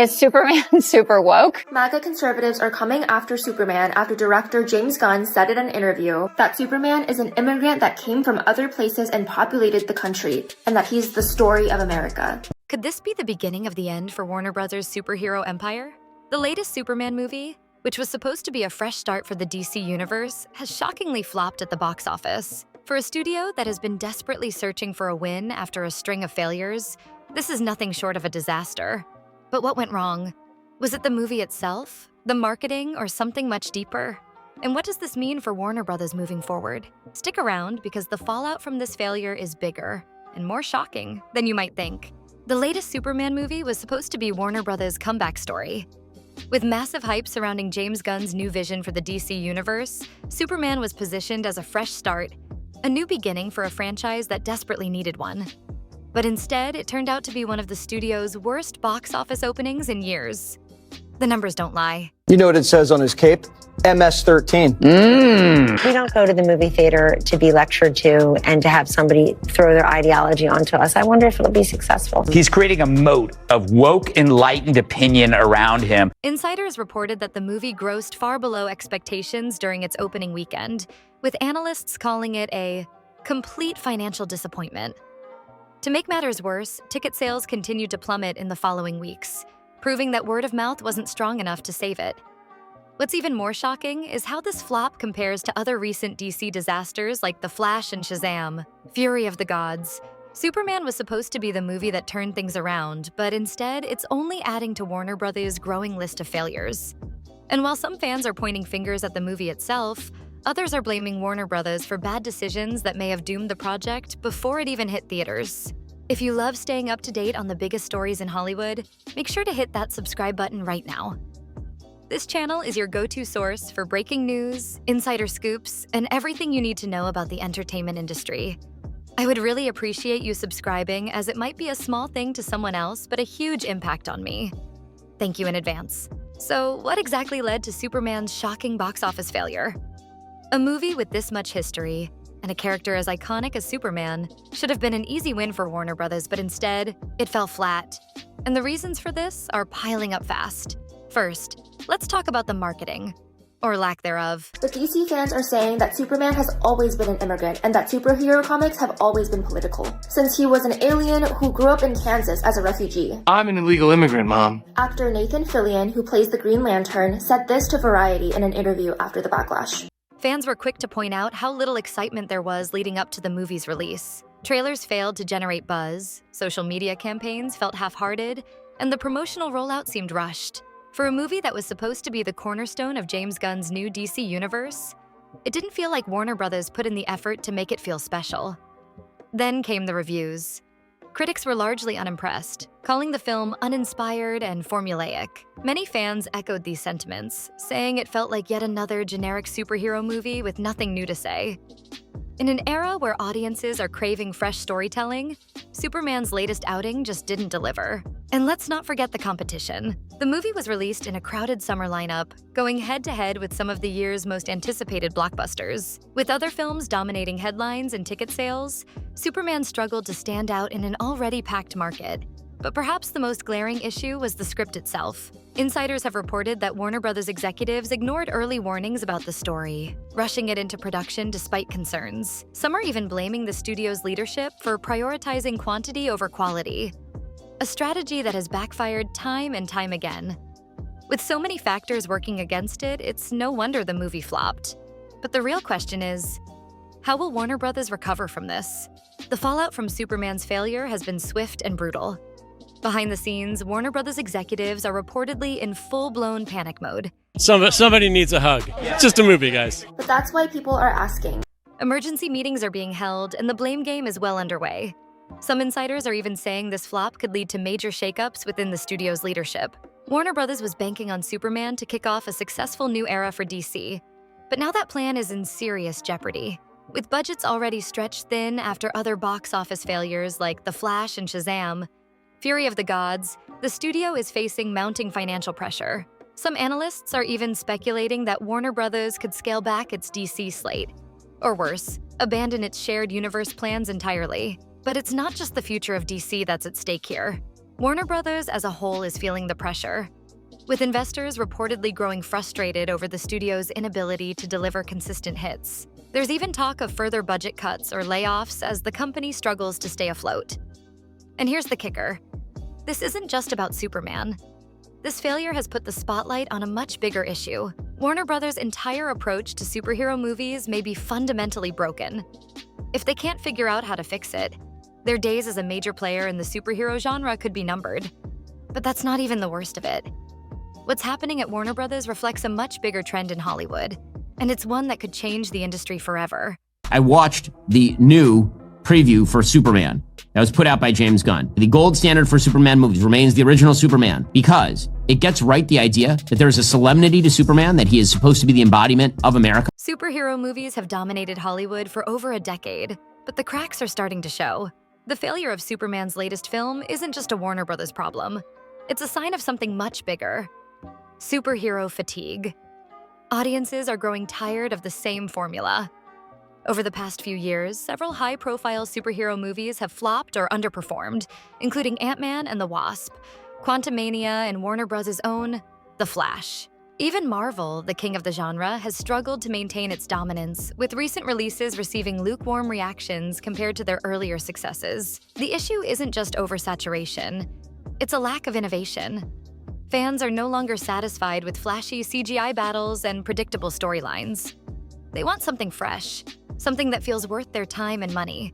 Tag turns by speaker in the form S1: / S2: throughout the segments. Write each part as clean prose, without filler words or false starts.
S1: Is Superman super woke?
S2: MAGA conservatives are coming after Superman after director James Gunn said in an interview that Superman is an immigrant that came from other places and populated the country, and that he's the story of America.
S3: Could this be the beginning of the end for Warner Brothers' superhero empire? The latest Superman movie, which was supposed to be a fresh start for the DC universe, has shockingly flopped at the box office. For a studio that has been desperately searching for a win after a string of failures, this is nothing short of a disaster. But what went wrong? Was it the movie itself, the marketing, or something much deeper? And what does this mean for Warner Brothers moving forward? Stick around because the fallout from this failure is bigger and more shocking than you might think. The latest Superman movie was supposed to be Warner Brothers' comeback story. With massive hype surrounding James Gunn's new vision for the DC universe, Superman was positioned as a fresh start, a new beginning for a franchise that desperately needed one. But instead, it turned out to be one of the studio's worst box office openings in years. The numbers don't lie.
S4: You know what it says on his cape? MS-13.
S5: We don't go to the movie theater to be lectured to and to have somebody throw their ideology onto us. I wonder if it'll be successful.
S6: He's creating a moat of woke, enlightened opinion around him.
S3: Insiders reported that the movie grossed far below expectations during its opening weekend, with analysts calling it a complete financial disappointment. To make matters worse, ticket sales continued to plummet in the following weeks, proving that word of mouth wasn't strong enough to save it. What's even more shocking is how this flop compares to other recent DC disasters like The Flash and Shazam, Fury of the Gods. Superman was supposed to be the movie that turned things around, but instead, it's only adding to Warner Brothers' growing list of failures. And while some fans are pointing fingers at the movie itself, others are blaming Warner Brothers for bad decisions that may have doomed the project before it even hit theaters. If you love staying up to date on the biggest stories in Hollywood, make sure to hit that subscribe button right now. This channel is your go-to source for breaking news, insider scoops, and everything you need to know about the entertainment industry. I would really appreciate you subscribing, as it might be a small thing to someone else, but a huge impact on me. Thank you in advance. So, what exactly led to Superman's shocking box office failure? A movie with this much history, and a character as iconic as Superman, should have been an easy win for Warner Brothers, but instead, it fell flat. And the reasons for this are piling up fast. First, let's talk about the marketing, or lack thereof.
S2: The DC fans are saying that Superman has always been an immigrant and that superhero comics have always been political, since he was an alien who grew up in Kansas as a refugee.
S7: I'm an illegal immigrant, Mom.
S2: Actor Nathan Fillion, who plays the Green Lantern, said this to Variety in an interview after the backlash.
S3: Fans were quick to point out how little excitement there was leading up to the movie's release. Trailers failed to generate buzz, social media campaigns felt half-hearted, and the promotional rollout seemed rushed. For a movie that was supposed to be the cornerstone of James Gunn's new DC universe, it didn't feel like Warner Brothers put in the effort to make it feel special. Then came the reviews. Critics were largely unimpressed, calling the film uninspired and formulaic. Many fans echoed these sentiments, saying it felt like yet another generic superhero movie with nothing new to say. In an era where audiences are craving fresh storytelling, Superman's latest outing just didn't deliver. And let's not forget the competition. The movie was released in a crowded summer lineup, going head-to-head with some of the year's most anticipated blockbusters. With other films dominating headlines and ticket sales, Superman struggled to stand out in an already packed market. But perhaps the most glaring issue was the script itself. Insiders have reported that Warner Brothers executives ignored early warnings about the story, rushing it into production despite concerns. Some are even blaming the studio's leadership for prioritizing quantity over quality, a strategy that has backfired time and time again. With so many factors working against it, it's no wonder the movie flopped. But the real question is, how will Warner Brothers recover from this? The fallout from Superman's failure has been swift and brutal. Behind the scenes, Warner Brothers executives are reportedly in full-blown panic mode.
S8: Somebody needs a hug. It's just a movie, guys.
S2: But that's why people are asking.
S3: Emergency meetings are being held, and the blame game is well underway. Some insiders are even saying this flop could lead to major shakeups within the studio's leadership. Warner Brothers was banking on Superman to kick off a successful new era for DC. But now that plan is in serious jeopardy. With budgets already stretched thin after other box office failures like The Flash and Shazam, Fury of the Gods, the studio is facing mounting financial pressure. Some analysts are even speculating that Warner Brothers could scale back its DC slate. Or worse, abandon its shared universe plans entirely. But it's not just the future of DC that's at stake here. Warner Brothers as a whole is feeling the pressure, with investors reportedly growing frustrated over the studio's inability to deliver consistent hits. There's even talk of further budget cuts or layoffs as the company struggles to stay afloat. And here's the kicker. This isn't just about Superman. This failure has put the spotlight on a much bigger issue. Warner Brothers' entire approach to superhero movies may be fundamentally broken. If they can't figure out how to fix it, their days as a major player in the superhero genre could be numbered. But that's not even the worst of it. What's happening at Warner Brothers reflects a much bigger trend in Hollywood, and it's one that could change the industry forever.
S9: I watched the new preview for Superman that was put out by James Gunn. The gold standard for Superman movies remains the original Superman because it gets right the idea that there's a solemnity to Superman, that he is supposed to be the embodiment of America.
S3: Superhero movies have dominated Hollywood for over a decade, but the cracks are starting to show. The failure of Superman's latest film isn't just a Warner Brothers problem. It's a sign of something much bigger. Superhero fatigue. Audiences are growing tired of the same formula. Over the past few years, several high-profile superhero movies have flopped or underperformed, including Ant-Man and the Wasp, Quantumania, and Warner Bros.' own The Flash. Even Marvel, the king of the genre, has struggled to maintain its dominance, with recent releases receiving lukewarm reactions compared to their earlier successes. The issue isn't just oversaturation, it's a lack of innovation. Fans are no longer satisfied with flashy CGI battles and predictable storylines. They want something fresh, something that feels worth their time and money.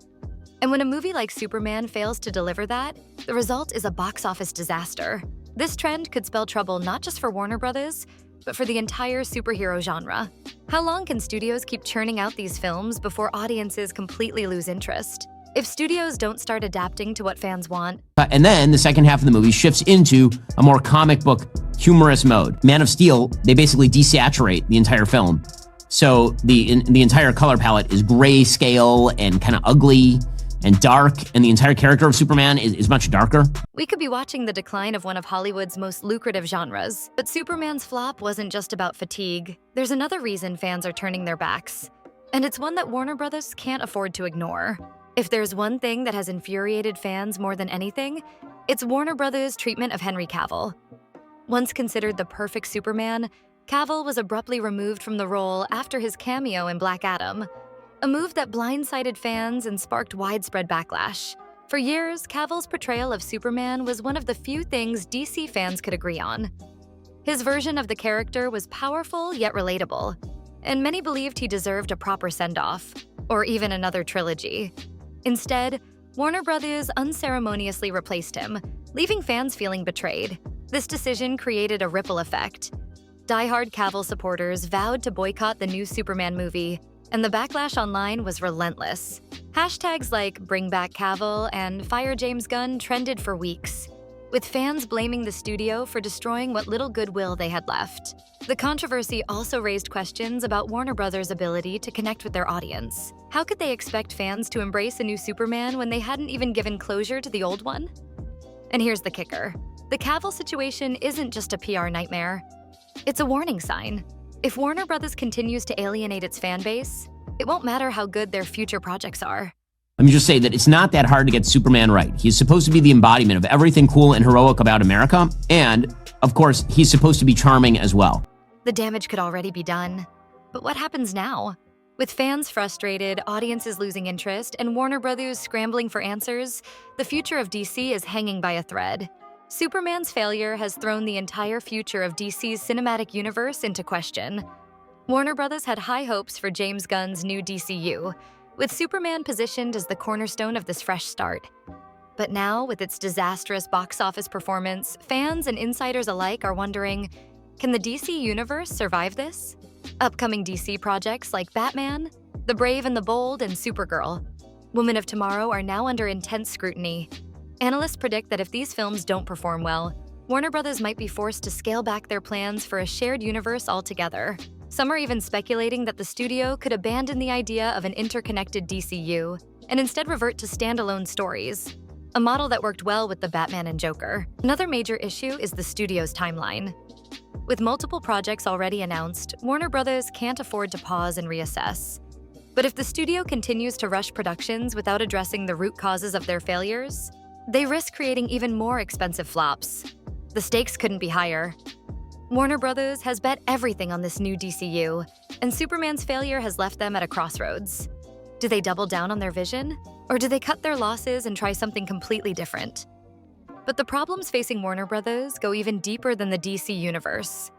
S3: And when a movie like Superman fails to deliver that, the result is a box office disaster. This trend could spell trouble not just for Warner Brothers, but for the entire superhero genre. How long can studios keep churning out these films before audiences completely lose interest? If studios don't start adapting to what fans want,
S9: And then the second half of the movie shifts into a more comic book, humorous mode. Man of Steel, they basically desaturate the entire film. So the entire color palette is grayscale and kind of ugly and dark, and the entire character of Superman is much darker.
S3: we could be watching the decline of one of Hollywood's most lucrative genres. But Superman's flop wasn't just about fatigue. There's another reason fans are turning their backs, and it's one that Warner Brothers can't afford to ignore. If there's one thing that has infuriated fans more than anything, it's Warner Brothers' treatment of Henry Cavill. Once considered the perfect Superman, Cavill was abruptly removed from the role after his cameo in Black Adam, a move that blindsided fans and sparked widespread backlash. For years, Cavill's portrayal of Superman was one of the few things DC fans could agree on. His version of the character was powerful yet relatable, and many believed he deserved a proper send-off, or even another trilogy. Instead, Warner Brothers unceremoniously replaced him, leaving fans feeling betrayed. This decision created a ripple effect. Die-hard Cavill supporters vowed to boycott the new Superman movie, and the backlash online was relentless. Hashtags like Bring Back Cavill and Fire James Gunn trended for weeks, with fans blaming the studio for destroying what little goodwill they had left. The controversy also raised questions about Warner Brothers' ability to connect with their audience. How could they expect fans to embrace a new Superman when they hadn't even given closure to the old one? And here's the kicker. The Cavill situation isn't just a PR nightmare. It's a warning sign. If Warner Brothers continues to alienate its fan base, it won't matter how good their future projects are.
S9: Let me just say that it's not that hard to get Superman right. He's supposed to be the embodiment of everything cool and heroic about America, and, of course, he's supposed to be charming as well.
S3: The damage could already be done. But what happens now? With fans frustrated, audiences losing interest, and Warner Brothers scrambling for answers, the future of DC is hanging by a thread. Superman's failure has thrown the entire future of DC's cinematic universe into question. Warner Brothers had high hopes for James Gunn's new DCU, with Superman positioned as the cornerstone of this fresh start. But now, with its disastrous box office performance, fans and insiders alike are wondering, can the DC universe survive this? Upcoming DC projects like Batman, The Brave and the Bold, and Supergirl, Women of Tomorrow are now under intense scrutiny. Analysts predict that if these films don't perform well, Warner Brothers might be forced to scale back their plans for a shared universe altogether. Some are even speculating that the studio could abandon the idea of an interconnected DCU and instead revert to standalone stories, a model that worked well with the Batman and Joker. Another major issue is the studio's timeline. With multiple projects already announced, Warner Brothers can't afford to pause and reassess. But if the studio continues to rush productions without addressing the root causes of their failures, they risk creating even more expensive flops. The stakes couldn't be higher. Warner Brothers has bet everything on this new DCU, and Superman's failure has left them at a crossroads. Do they double down on their vision? Or do they cut their losses and try something completely different? But the problems facing Warner Brothers go even deeper than the DC universe.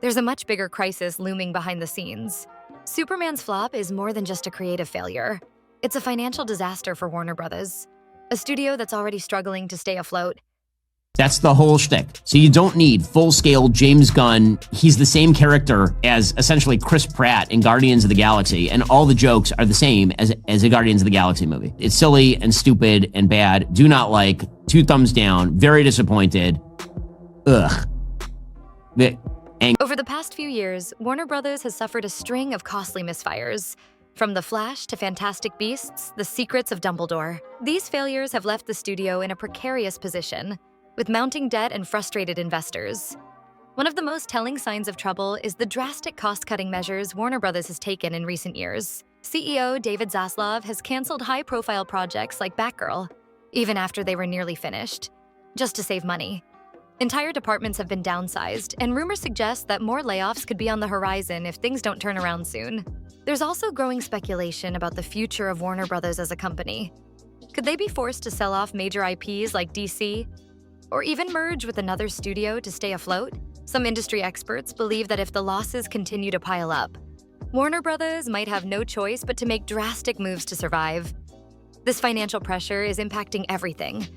S3: There's a much bigger crisis looming behind the scenes. Superman's flop is more than just a creative failure. It's a financial disaster for Warner Brothers, a studio that's already struggling to stay afloat.
S9: That's the whole shtick. So you don't need full-scale James Gunn. He's the same character as essentially Chris Pratt in Guardians of the Galaxy, and all the jokes are the same as a Guardians of the Galaxy movie. It's silly and stupid and bad. Do not like. 2 thumbs down. Very disappointed. Ugh.
S3: Over the past few years, Warner Brothers has suffered a string of costly misfires. From The Flash to Fantastic Beasts, The Secrets of Dumbledore. These failures have left the studio in a precarious position, with mounting debt and frustrated investors. One of the most telling signs of trouble is the drastic cost-cutting measures Warner Brothers has taken in recent years. CEO David Zaslav has canceled high-profile projects like Batgirl, even after they were nearly finished, just to save money. Entire departments have been downsized, and rumors suggest that more layoffs could be on the horizon if things don't turn around soon. There's also growing speculation about the future of Warner Brothers as a company. Could they be forced to sell off major IPs like DC? Or even merge with another studio to stay afloat? Some industry experts believe that if the losses continue to pile up, Warner Brothers might have no choice but to make drastic moves to survive. This financial pressure is impacting everything,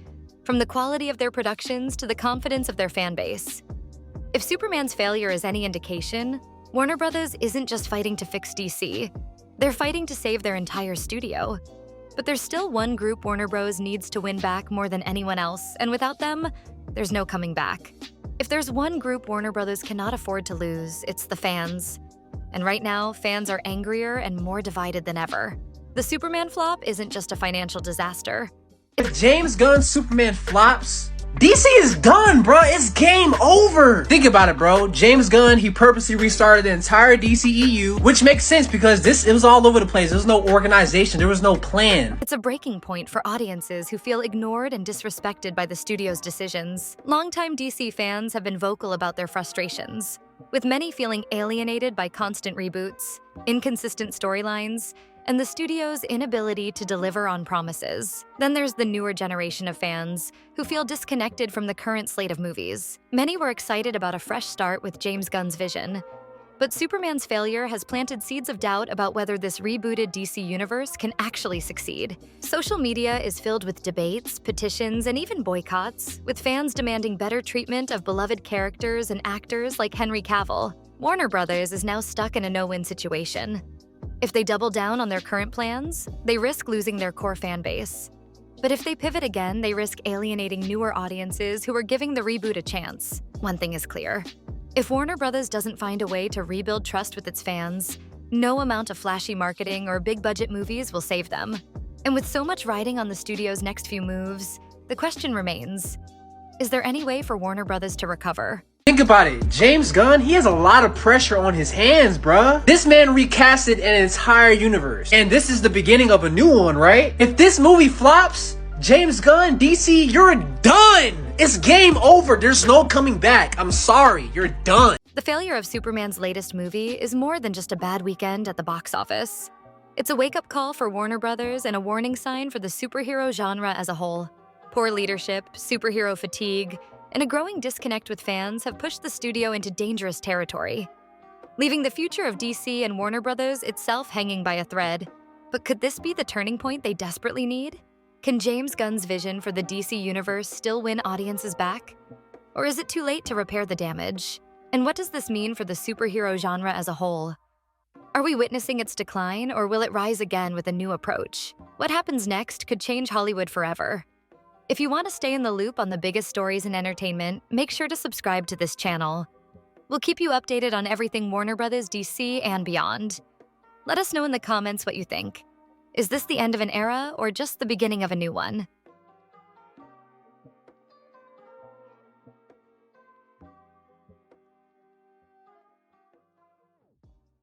S3: from the quality of their productions to the confidence of their fan base. If Superman's failure is any indication, Warner Brothers isn't just fighting to fix DC. They're fighting to save their entire studio. But there's still one group Warner Bros. Needs to win back more than anyone else, and without them, there's no coming back. If there's one group Warner Bros. Cannot afford to lose, it's the fans. And right now, fans are angrier and more divided than ever. The Superman flop isn't just a financial disaster.
S7: If James Gunn's Superman flops, DC is done, bro. It's game over. Think about it, bro. James Gunn, he purposely restarted the entire DCEU, which makes sense because it was all over the place. There was no organization. There was no plan.
S3: It's a breaking point for audiences who feel ignored and disrespected by the studio's decisions. Longtime DC fans have been vocal about their frustrations, with many feeling alienated by constant reboots, inconsistent storylines, and the studio's inability to deliver on promises. Then there's the newer generation of fans who feel disconnected from the current slate of movies. Many were excited about a fresh start with James Gunn's vision, but Superman's failure has planted seeds of doubt about whether this rebooted DC universe can actually succeed. Social media is filled with debates, petitions, and even boycotts, with fans demanding better treatment of beloved characters and actors like Henry Cavill. Warner Brothers is now stuck in a no-win situation. If they double down on their current plans, they risk losing their core fan base. But if they pivot again, they risk alienating newer audiences who are giving the reboot a chance. One thing is clear. If Warner Brothers doesn't find a way to rebuild trust with its fans, no amount of flashy marketing or big-budget movies will save them. And with so much riding on the studio's next few moves, the question remains, is there any way for Warner Brothers to recover?
S7: Think about it. James Gunn, he has a lot of pressure on his hands, bruh. This man recasted an entire universe, and this is the beginning of a new one, right? If this movie flops, James Gunn, DC, you're done. It's game over. There's no coming back. I'm sorry. You're done.
S3: The failure of Superman's latest movie is more than just a bad weekend at the box office. It's a wake-up call for Warner Brothers and a warning sign for the superhero genre as a whole. Poor leadership, superhero fatigue, and a growing disconnect with fans have pushed the studio into dangerous territory, leaving the future of DC and Warner Brothers itself hanging by a thread. But could this be the turning point they desperately need? Can James Gunn's vision for the DC universe still win audiences back? Or is it too late to repair the damage? And what does this mean for the superhero genre as a whole? Are we witnessing its decline, or will it rise again with a new approach? What happens next could change Hollywood forever. If you want to stay in the loop on the biggest stories in entertainment, make sure to subscribe to this channel. We'll keep you updated on everything Warner Brothers, DC, and beyond. Let us know in the comments what you think. Is this the end of an era or just the beginning of a new one?